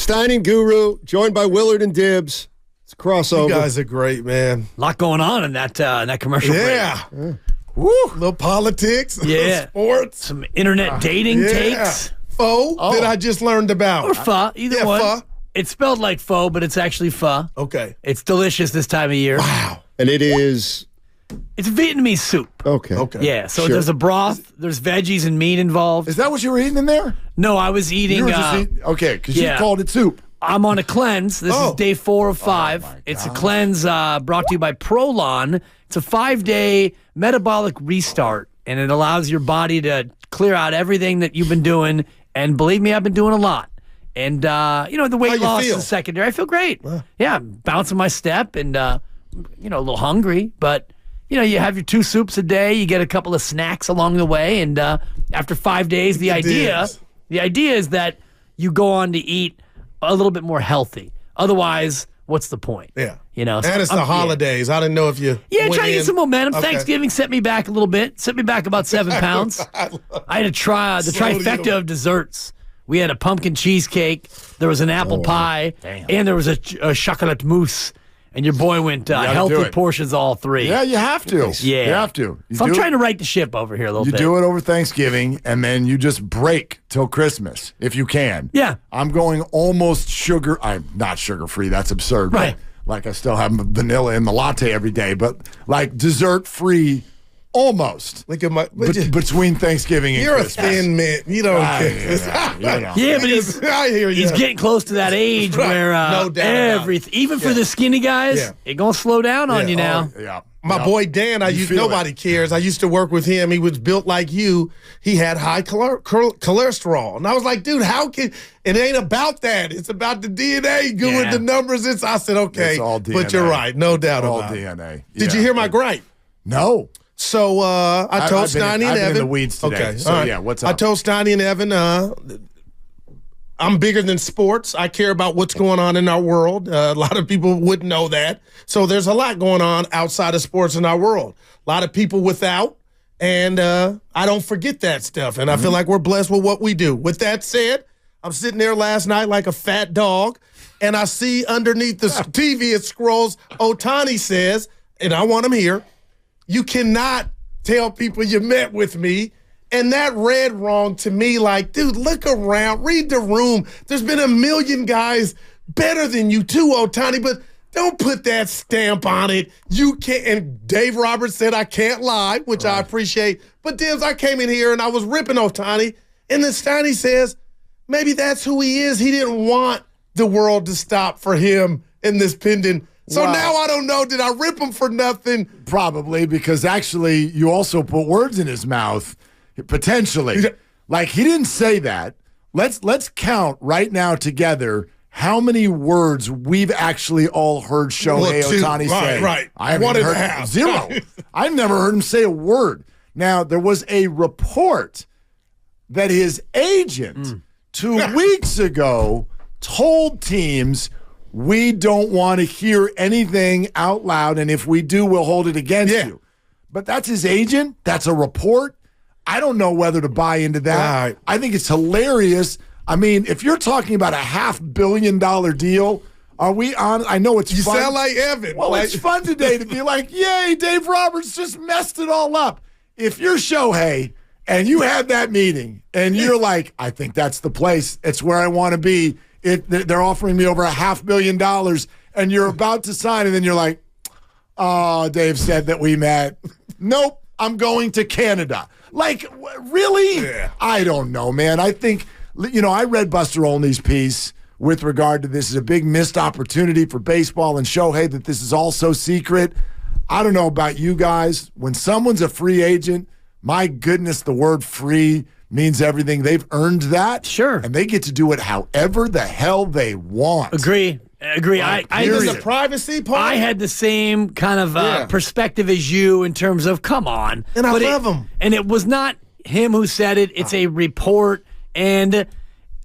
Steiny and Guru, joined by Willard and Dibs. It's a crossover. You guys are great, man. A lot going on in that commercial break. Yeah. Woo. Little politics. Yeah. Sports. Some internet dating takes. Pho that I just learned about. Or pho, either one. Pho. It's spelled like pho, but it's actually pho. Okay. It's delicious this time of year. Wow. And it is... It's Vietnamese soup. Okay. Yeah, so Sure. there's a broth, there's veggies and meat involved. Is that what you were eating in there? No, I was eating... You were just eating, okay, because yeah. you called it soup. I'm on a cleanse. This is day 4 of 5. my It's a gosh. cleanse brought to you by Prolon. It's a 5-day metabolic restart, and it allows your body to clear out everything that you've been doing. And believe me, I've been doing a lot. And, the weight How loss you feel? is secondary. I feel great. Yeah, I'm bouncing my step and, a little hungry. But, you have your 2 soups a day. You get a couple of snacks along the way. And after 5 days, the idea is that you go on to eat a little bit more healthy. Otherwise, what's the point? Yeah. So and it's the holidays. I didn't know if you. Yeah, went trying to in. get some momentum. Okay. Thanksgiving set me back a little bit. Set me back about 7 pounds. I had to try the trifecta of desserts. We had a pumpkin cheesecake. There was an apple pie. And there was a chocolate mousse. And your boy went gotta do healthy it. portions all 3. Yeah, you have to. Yeah. You have to. So I'm trying to right the ship over here a little You bit. do it over Thanksgiving, and then you just break till Christmas, if you can. Yeah. I'm going almost sugar. I'm not sugar-free. That's absurd. Right. But, I still have vanilla in the latte every day, but, dessert-free almost. Look at my. Between Thanksgiving and You're Christmas. a thin man. You don't care. Yeah, but he's I hear you. He's getting close to that age Right. where No doubt about everything, even for the skinny guys, it gonna slow down on you now. Yeah. My boy Dan, nobody cares. I used to work with him. He was built like you. He had high cholesterol. And I was like, dude, how can it ain't about that. It's about the DNA, good the numbers. I said, okay. It's all DNA. But you're right. No doubt all about it. DNA. Did you hear my gripe? No. So I told I've been Steiny and in Evan. the weeds today. Okay. So, all right. yeah, what's up? I told Steiny and Evan, I'm bigger than sports. I care about what's going on in our world. A lot of people wouldn't know that. So there's a lot going on outside of sports in our world. A lot of people without, and I don't forget that stuff. And I feel like we're blessed with what we do. With that said, I'm sitting there last night like a fat dog, and I see underneath the TV it scrolls, Ohtani says, and I want him here, you cannot tell people you met with me. And that read wrong to me, like, dude, look around, read the room. There's been a million guys better than you too, Ohtani, but don't put that stamp on it. You can't. And Dave Roberts said I can't lie, which I appreciate. But Dibs, I came in here and I was ripping Ohtani, and then Steiny says, maybe that's who he is. He didn't want the world to stop for him in this pendant. So now I don't know, did I rip him for nothing? Probably, because actually you also put words in his mouth. Potentially. Like, he didn't say that. Let's count right now together how many words we've actually all heard Shohei Ohtani say. Right. I haven't heard 0. I've never heard him say a word. Now, there was a report that his agent 2 weeks ago told teams, we don't want to hear anything out loud, and if we do, we'll hold it against you. But that's his agent. That's a report. I don't know whether to buy into that. Right. I think it's hilarious. I mean, if you're talking about a $500 million deal, are we on? I know it's fun. You sound like Evan. Well, it's fun today to be like, yay, Dave Roberts just messed it all up. If you're Shohei and you had that meeting and you're like, I think that's the place. It's where I want to be. They're offering me over $500 million and you're about to sign and then you're like, oh, Dave said that we met. Nope, I'm going to Canada. Like, really? Yeah. I don't know, man. I think, I read Buster Olney's piece with regard to this is a big missed opportunity for baseball and Shohei, that this is all so secret. I don't know about you guys. When someone's a free agent, my goodness, the word free means everything. They've earned that. Sure. And they get to do it however the hell they want. Agree. I the privacy part. I had the same kind of perspective as you in terms of, come on. And I love him. And it was not him who said it. It's a report. And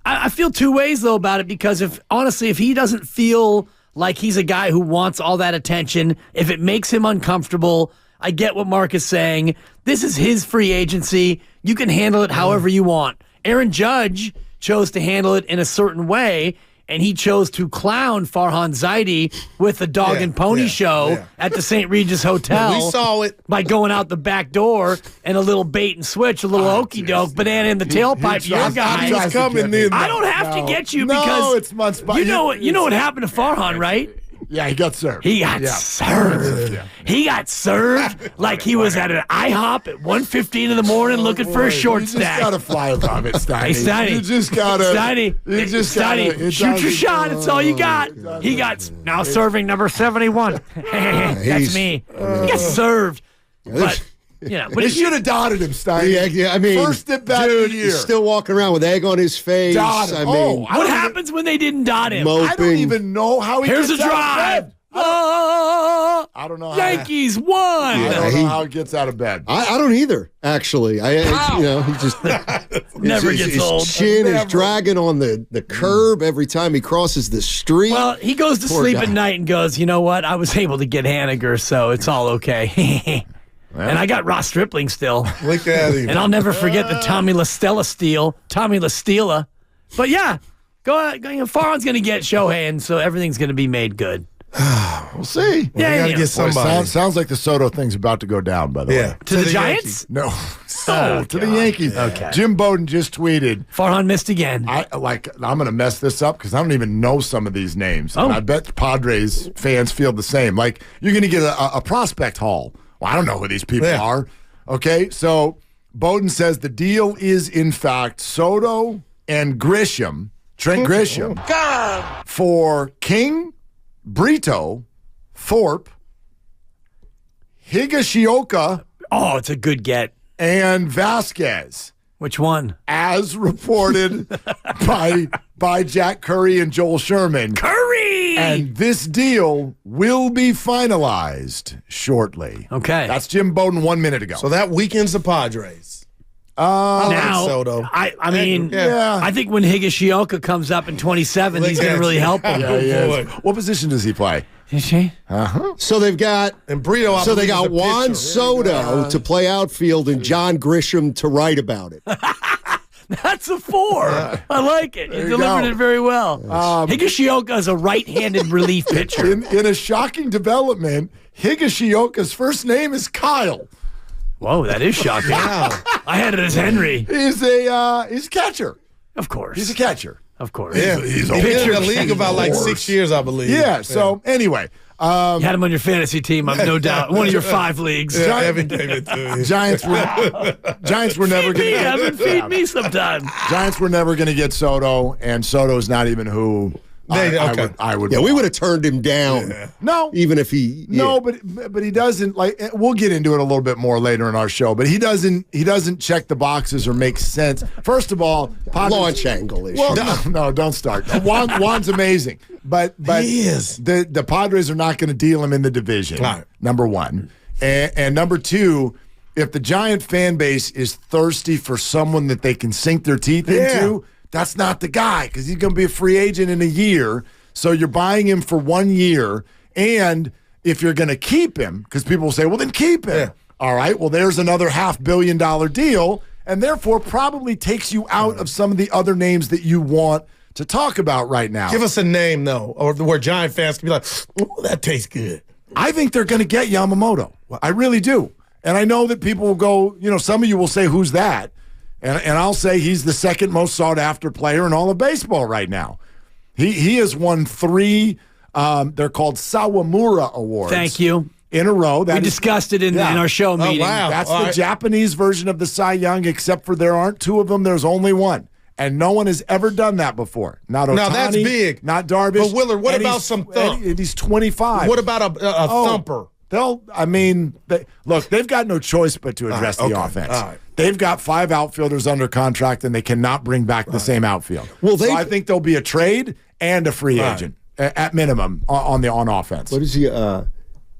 I feel 2 ways, though, about it, because if he doesn't feel like he's a guy who wants all that attention, if it makes him uncomfortable, I get what Mark is saying. This is his free agency. You can handle it however you want. Aaron Judge chose to handle it in a certain way. and he chose to clown Farhan Zaidi with the dog and pony show at the St. Regis Hotel. We saw it. By going out the back door and a little bait and switch, a little okey doke, banana in the tailpipe. Your guy. He's coming in. I don't have to get you because it's months. You know what happened to Farhan, right? Yeah, he got served. He got served. Yeah. He got served like he was at an IHOP at 1:15 in the morning looking for a short stack. You just gotta fly above it, Steiny. Hey, Steiny. You just gotta. Steiny, shoot your shot. It's all you got. He got now serving number 71. That's me. He got served. But, but they should have dotted him, Steiny. Yeah, I mean, first at bat of the year. He's still walking around with egg on his face. Dot him. I mean, what happens when they didn't dot him? Moping. I don't even know how he Here's gets a out of drive. bed. I don't know how. Yankees won. I don't know how he gets out of bed. I don't either, actually. He just Never gets old. His chin is dragging on the curb every time he crosses the street. Well, he goes to sleep at night and goes, you know what? I was able to get Haniger, so it's all okay. And I got Ross Stripling still. Look at him. And I'll never forget the Tommy La Stella. But yeah, go out. Farhan's going to get Shohei, and so everything's going to be made good. We'll see. Yeah, we gotta get somebody. Sounds like the Soto thing's about to go down, by the way. To the Giants? No. To the Yankees. Okay. Jim Bowden just tweeted. Farhan missed again. I'm going to mess this up because I don't even know some of these names. Oh. And I bet Padres fans feel the same. Like, you're going to get a prospect haul. Well, I don't know who these people are. Okay, so Bowden says the deal is, in fact, Soto and Grisham, Trent Grisham, for King, Brito, Thorpe, Higashioka, It's a good get. and Vasquez, Which one? as reported by Jack Curry and Joel Sherman. Curry! And this deal will be finalized shortly. Okay. That's Jim Bowden 1 minute ago. So that weekends the Padres. now, like Soto. I mean, Yeah. I think when Higashioka comes up in 27, he's going to really help him. Yeah, he is. What position does he play? Is she? So they've got And Brito, So they got Juan Soto to play outfield and John Grisham to write about it. That's a 4. I like it. He you delivered go. it very well. Higashioka is a right-handed relief pitcher. In a shocking development, Higashioka's first name is Kyle. Whoa, that is shocking. Wow. I had it as Henry. He's a catcher. Of course. He's a catcher. Of course. Yeah, He's he's been in the league about like horse. 6 years, I believe. Yeah. So anyway, You had him on your fantasy team, I've no doubt. One of your 5 leagues. Yeah, Evan gave it to him. Giants were never Feed me, going Evan. Feed me sometime. Giants were never going to get Soto, and Soto's not even who I would. Yeah, we would have turned him down. No, Even if he. no, but he doesn't like. We'll get into it a little bit more later in our show. But he doesn't check the boxes or make sense. First of all, Launch angle issue. Well, no, don't start. Juan's amazing, but He is. The Padres are not going to deal him in the division. Right. Number one, and number two, if the Giant fan base is thirsty for someone that they can sink their teeth into, that's not the guy because he's going to be a free agent in a year. So you're buying him for 1 year, and if you're going to keep him, because people will say, well, then keep him. Yeah. All right, well, there's another $500 million deal, and therefore probably takes you out of some of the other names that you want to talk about right now. Give us a name, though, or where Giant fans can be like, oh, that tastes good. I think they're going to get Yamamoto. I really do. And I know that people will go, some of you will say, who's that? And I'll say he's the second most sought-after player in all of baseball right now. He has won 3, they're called Sawamura Awards. Thank you. In a row. We discussed it in our show meeting. wow. That's All the right. Japanese version of the Cy Young, except for there aren't 2 of them. There's only 1. And no one has ever done that before. Not Ohtani. Now, that's big. Not Darvish. But, Willard, what and about he's- some thump? and he's 25. What about a thumper? They've got no choice but to address the offense. All right. They've got 5 outfielders under contract, and they cannot bring back the same outfield. Well, so I think there'll be a trade and a free All agent at minimum on offense. What is he?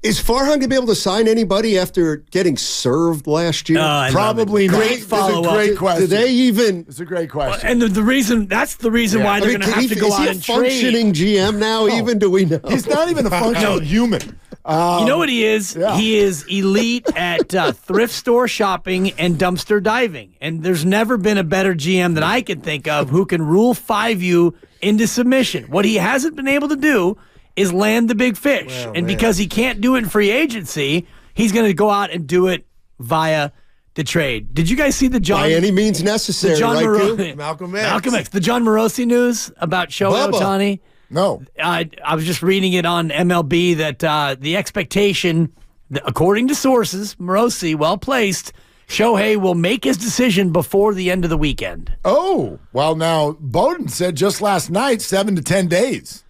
Is Farhan going to be able to sign anybody after getting served last year? I love Probably it. not. Great It's a follow-up. great question. Do they even? It's a great question. And the reason that's the reason why they're going to have to go is out he a and functioning trade. GM now? Even do we know? He's not even a functional human. You know what he is? Yeah. He is elite at thrift store shopping and dumpster diving. And there's never been a better GM that I can think of who can rule 5 you into submission. What he hasn't been able to do is land the big fish. Because he can't do it in free agency, he's going to go out and do it via the trade. Did you guys see the John? By any means necessary, right, Malcolm X. Malcolm X. The John Morosi news about Shohei Ohtani? No. I was just reading it on MLB that the expectation, according to sources, Morosi, well placed, Shohei will make his decision before the end of the weekend. Oh, well, now, Bowden said just last night, 7 to 10 days.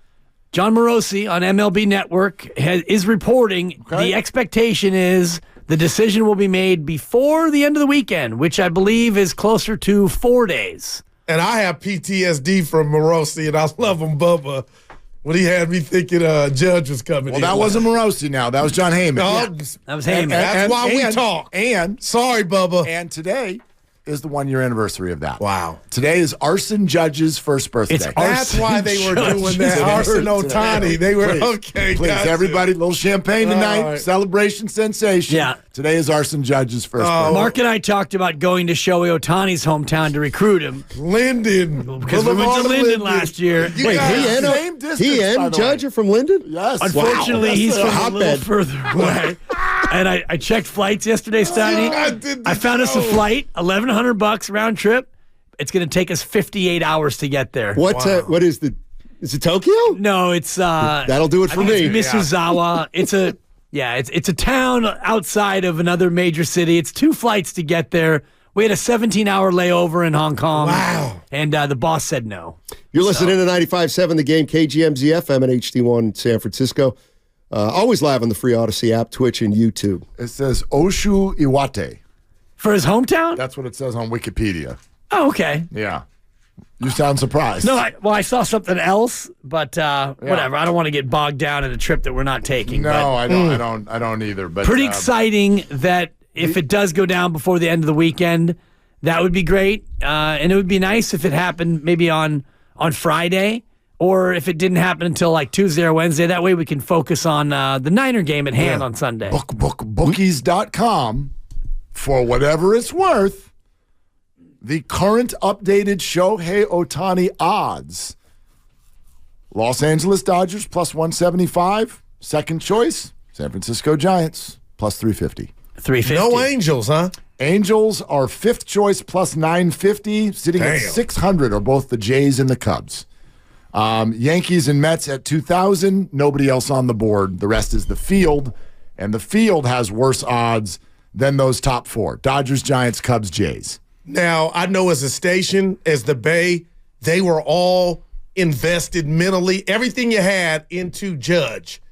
John Morosi on MLB Network is reporting the expectation is the decision will be made before the end of the weekend, which I believe is closer to 4 days. And I have PTSD from Morosi, and I love him, Bubba, when he had me thinking Judge was coming in. Well, that wasn't Morosi now. That was John Heyman. No, That was Heyman. That's why we talk. And sorry, Bubba. And today is the 1 year anniversary of that. Wow. Today is Arson Judge's first birthday. It's That's why they were doing that. Arson Ohtani. They were, okay, Please, gotcha. everybody, little champagne tonight. All right. Celebration sensation. Yeah. Today is Arson Judge's first birthday. Mark and I talked about going to Shohei Ohtani's hometown to recruit him. Linden. Because we went to Linden last year. You Wait, guys- Same distance, he by and the Judge way. are from Linden? Yes. Unfortunately, Wow. he's That's from a little further away. And I checked flights yesterday, Steiny. I did the I found us a show. flight, $1,100 round trip. It's going to take us 58 hours to get there. What is it Tokyo? No, it's That'll do it for me. It's Misuzawa. It's a town outside of another major city. It's 2 flights to get there. We had a 17-hour layover in Hong Kong. Wow. And the boss said no. You're listening to 95.7 The Game, KGMZ FM and HD1 San Francisco. Always live on the free Odyssey app, Twitch, and YouTube. It says Oshu Iwate. For his hometown? That's what it says on Wikipedia. Oh, okay. Yeah. You sound surprised. No, I saw something else, but whatever. I don't want to get bogged down in a trip that we're not taking. No, but I don't either. But pretty exciting that if it does go down before the end of the weekend, that would be great. And it would be nice if it happened maybe on Friday, or if it didn't happen until like Tuesday or Wednesday. That way we can focus on the Niner game at hand on Sunday. Bookies.com, for whatever it's worth, the current updated Shohei Ohtani odds. Los Angeles Dodgers plus 175. Second choice, San Francisco Giants plus 350. 350. No Angels, huh? Angels are fifth choice plus 950. Sitting at Damn. 600 are both the Jays and the Cubs. Yankees and Mets at 2,000. Nobody else on the board. The rest is the field. And the field has worse odds than those top 4. Dodgers, Giants, Cubs, Jays. Now, I know as a station, as the Bay, they were all invested mentally, everything you had into Judge.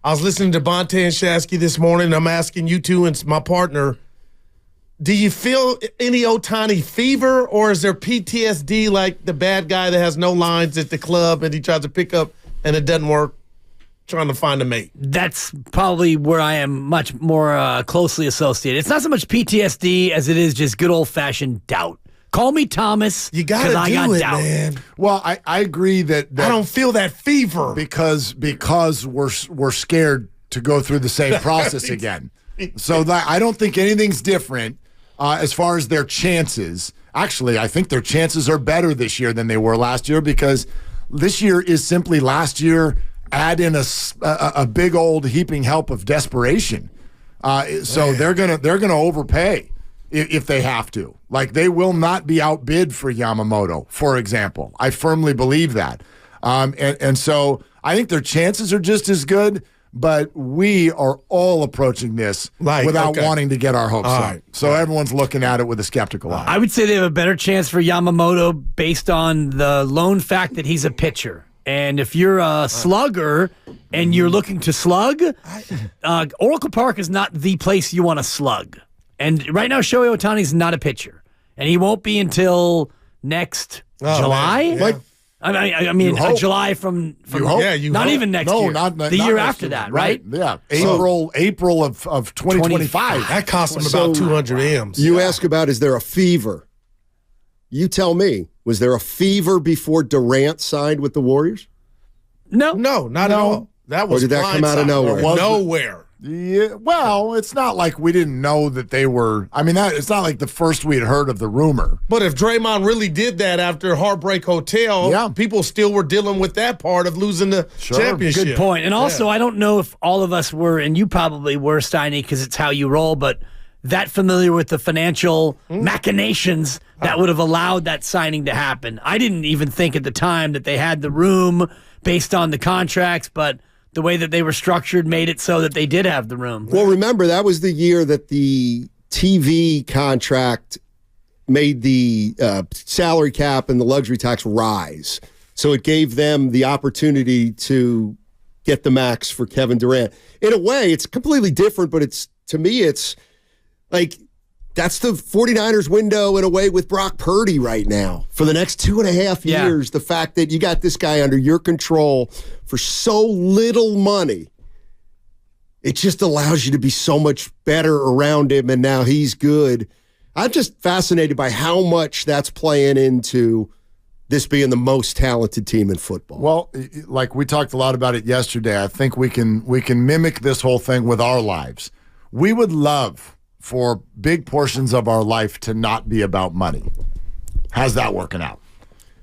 I was listening to Bonte and Shasky this morning, and I'm asking you two and my partner, do you feel any Ohtani fever, or is there PTSD like the bad guy that has no lines at the club and he tries to pick up and it doesn't work, trying to find a mate? That's probably where I am much more closely associated. It's not so much PTSD as it is just good old-fashioned doubt. Call me Thomas. You got to do I got it, doubt. man. Well, I agree that I don't feel that fever. because we're scared to go through the same process again. So I don't think anything's different as far as their chances. Actually, I think their chances are better this year than they were last year, because this year is simply last year. Add in a big old heaping help of desperation. So they're gonna overpay if they have to. Like, they will not be outbid for Yamamoto, for example. I firmly believe that. And so I think their chances are just as good, but we are all approaching this without wanting to get our hopes up. Right. So everyone's looking at it with a skeptical eye. I would say they have a better chance for Yamamoto based on the lone fact that he's a pitcher. And if you're a slugger and you're looking to slug, Oracle Park is not the place you want to slug. And right now, Shohei Ohtani's not a pitcher. And he won't be until next July? Man, yeah. I mean, July from You hope. Yeah, you not hope. even next No, year. not the not year next after year. that, right? Yeah, April of 2025. That cost him about 200 M's. You ask about, is there a fever? You tell me, was there a fever before Durant signed with the Warriors? No. No, not at all. That was Or did that come out of nowhere? Nowhere. Yeah, well, it's not like we didn't know that they were. I mean, it's not like the first we had heard of the rumor. But if Draymond really did that after Heartbreak Hotel, people still were dealing with that part of losing the championship. Good point. And also, I don't know if all of us were, and you probably were, Steiny, because it's how you roll, but that familiar with the financial machinations that would have allowed that signing to happen. I didn't even think at the time that they had the room based on the contracts, but the way that they were structured made it so that they did have the room. Well, remember, that was the year that the TV contract made the salary cap and the luxury tax rise. So it gave them the opportunity to get the max for Kevin Durant. In a way, it's completely different, but to me, it's like that's the 49ers window in a way with Brock Purdy right now. For the next 2.5 years, the fact that you got this guy under your control for so little money, it just allows you to be so much better around him, and now he's good. I'm just fascinated by how much that's playing into this being the most talented team in football. Well, like we talked a lot about it yesterday, I think we can mimic this whole thing with our lives. We would love for big portions of our life to not be about money. How's that working out?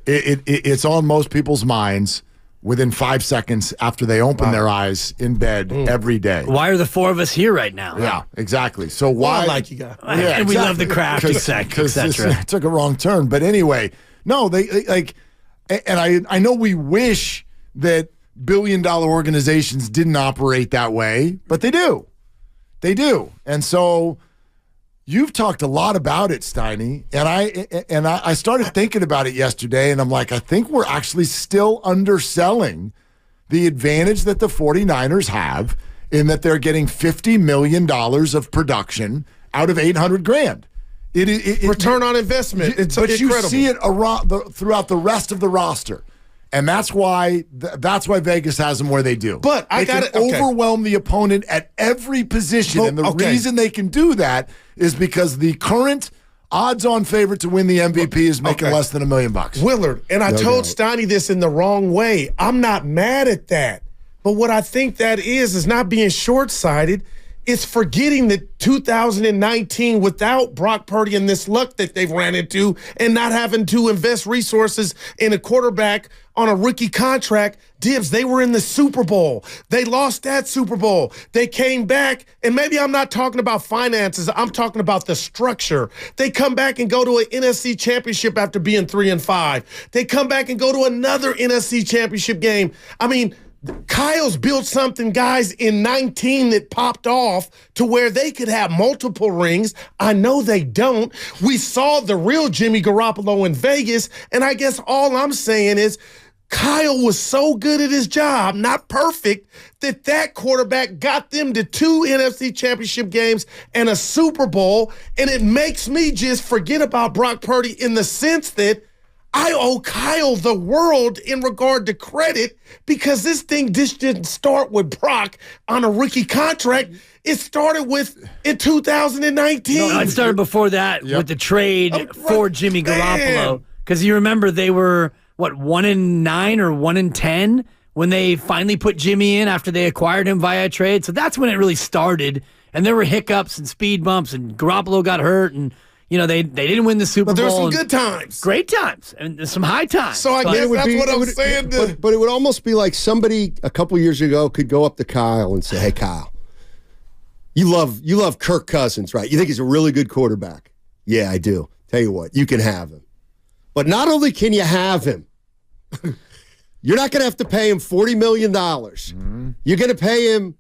It's on most people's minds within 5 seconds after they open their eyes in bed every day. Why are the four of us here right now? Yeah, exactly. So why? I like you guys. And exactly. we love the craft, etc. It took a wrong turn. But anyway, no, they like, and I know we wish that billion-dollar organizations didn't operate that way, but they do. They do. And so you've talked a lot about it, Steiny, and I started thinking about it yesterday, and I'm like, I think we're actually still underselling the advantage that the 49ers have in that they're getting $50 million of production out of $800,000. Return on investment. It's but incredible. You see it throughout the rest of the roster. And that's why Vegas has them where they do. But they can overwhelm the opponent at every position. And the reason they can do that is because the current odds-on favorite to win the MVP is making less than $1 million. Willard, and I told Steiny this in the wrong way. I'm not mad at that. But what I think that is not being short-sighted. It's forgetting that 2019, without Brock Purdy and this luck that they've ran into and not having to invest resources in a quarterback on a rookie contract, Dibs, they were in the Super Bowl. They lost that Super Bowl. They came back, and maybe I'm not talking about finances. I'm talking about the structure. They come back and go to an NFC championship after being 3-5. They come back and go to another NFC championship game. I mean, Kyle's built something, guys, in 19 that popped off to where they could have multiple rings. I know they don't. We saw the real Jimmy Garoppolo in Vegas, and I guess all I'm saying is Kyle was so good at his job, not perfect, that quarterback got them to 2 NFC championship games and a Super Bowl, and it makes me just forget about Brock Purdy in the sense that I owe Kyle the world in regard to credit because this thing just didn't start with Brock on a rookie contract. It started in 2019. No, it started before that with the trade for Jimmy Garoppolo. Because you remember they were, 1-9 or 1-10 when they finally put Jimmy in after they acquired him via trade. So that's when it really started. And there were hiccups and speed bumps and Garoppolo got hurt and they didn't win the Super Bowl. But there were some good times. Great times. And some high times. So I guess that's what I'm saying. But it would almost be like somebody a couple years ago could go up to Kyle and say, hey, Kyle, you love Kirk Cousins, right? You think he's a really good quarterback. Yeah, I do. Tell you what, you can have him. But not only can you have him, you're not going to have to pay him $40 million. You're going to pay him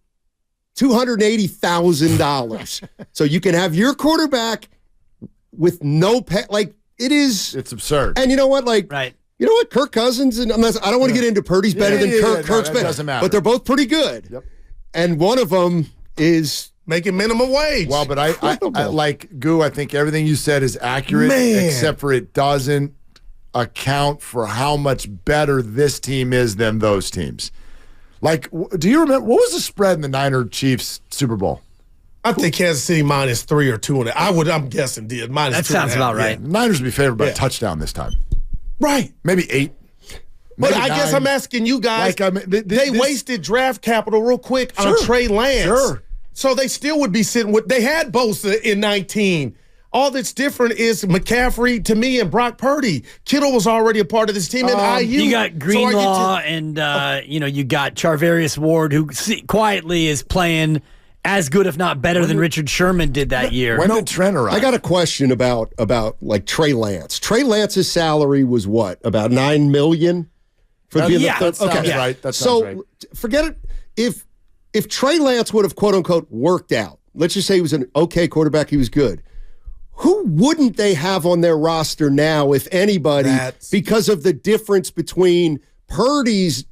$280,000. So you can have your quarterback with no pay. Like, it's absurd. And you know what? Like, right. You know what? Kirk Cousins, and I don't want to get into Purdy's better than Kirk. Kirk's better. Doesn't matter. But they're both pretty good. Yep. And one of them is making minimum wage. Well, but I like Goo, I think everything you said is accurate, except for it doesn't account for how much better this team is than those teams. Like, do you remember, what was the spread in the Niner-Chiefs Super Bowl? I think Kansas City -3 or 2. I'm guessing did -2. That sounds about right. Yeah. Niners would be favored by a touchdown this time. Right. Maybe 8. But I guess I'm asking you guys, they wasted draft capital real quick on Trey Lance. Sure. So they still would be sitting with, they had Bosa in 19. All that's different is McCaffrey to me and Brock Purdy. Kittle was already a part of this team, and IU. You got Greenlaw and you got Charvarius Ward, who quietly is playing as good, if not better, than Richard Sherman did that year. When did Trent arrive? I got a question about like Trey Lance. Trey Lance's salary was what? About $9 million for being the third. That sounds right. That sounds right. Forget it. If Trey Lance would have quote unquote worked out, let's just say he was an okay quarterback, he was good. Who wouldn't they have on their roster now, if anybody, because of the difference between Purdy's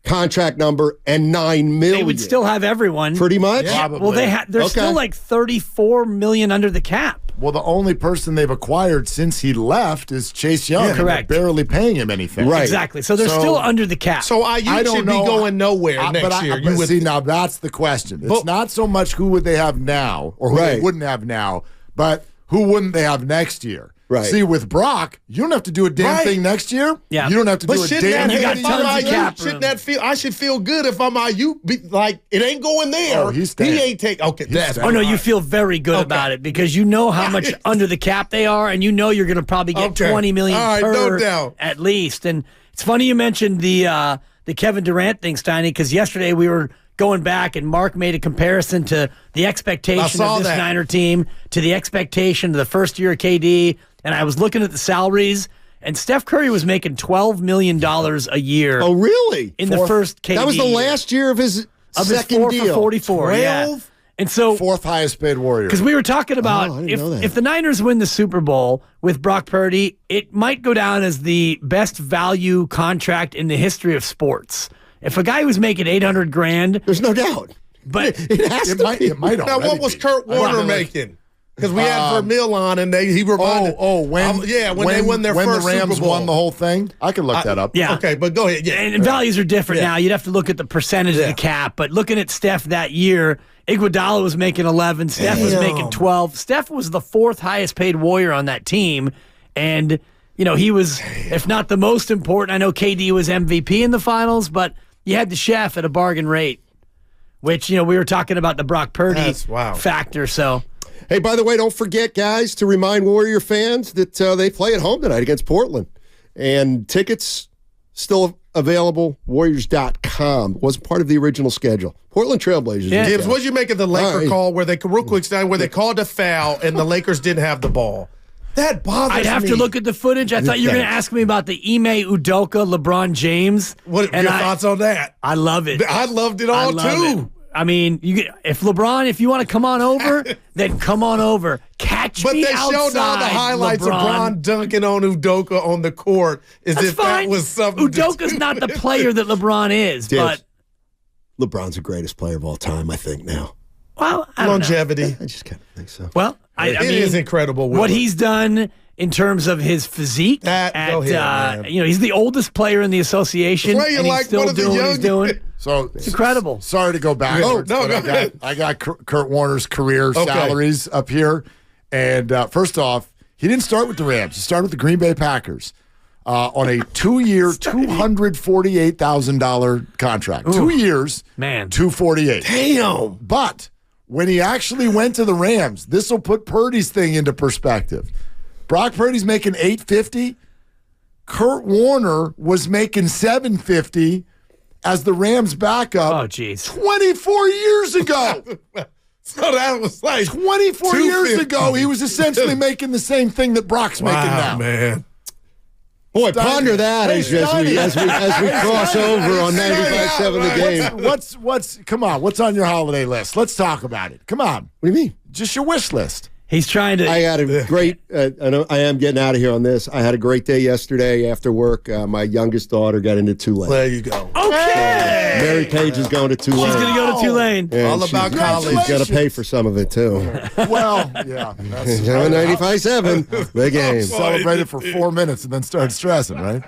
contract number and $9 million? They would still have everyone. Pretty much? Yeah. Well, they're still like $34 million under the cap. Well, the only person they've acquired since he left is Chase Young. Yeah, correct. They're barely paying him anything. Right. Exactly. So they're still under the cap. So IU should be going nowhere next year. See, now that's the question. It's not so much who would they have now or who they wouldn't have now, but who wouldn't they have next year? Right. See, with Brock, you don't have to do a damn thing next year. Yeah. You don't have to do a damn thing. You got tons of cap room. Shouldn't that feel? I should feel good if I'm IU. Like it ain't going there. Oh, he's staying. He ain't take. Okay, that's. Oh no, you feel very good about it because you know how much under the cap they are, and you know you're going to probably get $20 million per no doubt. at least. And it's funny you mentioned the Kevin Durant thing, Steiny, because yesterday we were going back and Mark made a comparison to the expectation of this Niner team to the expectation of the first year of KD. And I was looking at the salaries, and Steph Curry was making $12 million a year. Oh, really? In the first KD. That was the last year of his second his 4 deal. For 44. 12? Yeah. And so, fourth highest paid Warrior. Because we were talking about if the Niners win the Super Bowl with Brock Purdy, it might go down as the best value contract in the history of sports. If a guy was making $800,000, there's no doubt. But it has to be. It might now, what was Kurt Warner making? Because we had Vermeil on, and he reminded. When they won their when first the Rams Super Bowl. won the whole thing, I can look that up. Yeah. Okay, but go ahead. Yeah. And values are different now. You'd have to look at the percentage of the cap. But looking at Steph that year, Iguodala was making 11. Steph was making 12. Steph was the fourth highest paid Warrior on that team, and he was, if not the most important. I know KD was MVP in the finals, but you had the chef at a bargain rate, which we were talking about the Brock Purdy factor. So. Hey, by the way, don't forget, guys, to remind Warrior fans that they play at home tonight against Portland. And tickets still available, Warriors.com. Wasn't part of the original schedule. Portland Trailblazers. Yeah. Dibs, what did you make of the Laker call where they called a foul and the Lakers didn't have the ball? That bothers me. I'd have to look at the footage. I thought you were going to ask me about the Ime Udoka, LeBron James. What are your thoughts on that? I love it. I loved it all, too. I mean, if you want to come on over, then come on over. Catch me outside, But they showed all the highlights of Bron dunking on Udoka on the court as if that was something. Udoka's not the player that LeBron is, but LeBron's the greatest player of all time, I think, now. Well, longevity. I just kind of think so. Well, it is incredible. What he's done in terms of his physique. He's the oldest player in the association, and he's still doing what he's doing. So it's incredible. Sorry to go back. I got Kurt Warner's career salaries up here. And first off, he didn't start with the Rams. He started with the Green Bay Packers on a 2-year, $248,000 contract. 2 years, man, $248,000. Damn. But when he actually went to the Rams, this will put Purdy's thing into perspective. Brock Purdy's making $850,000. Kurt Warner was making $750,000 as the Rams backup. Oh, geez. 24 years ago. So that was like 24 years ago, he was essentially making the same thing that Brock's making now. Man. Boy, ponder that as we cross over on 95.7 The Game. Come on, what's on your holiday list? Let's talk about it. Come on. What do you mean? Just your wish list. He's trying to. I had a great. I know I am getting out of here on this. I had a great day yesterday after work. My youngest daughter got into Tulane. There you go. Okay. So Mary Page is going to Tulane. She's going to go to Tulane. And all about college. She's got to pay for some of it too. Well, yeah. That's 95.7 The Game. Celebrated for 4 minutes and then started stressing, right?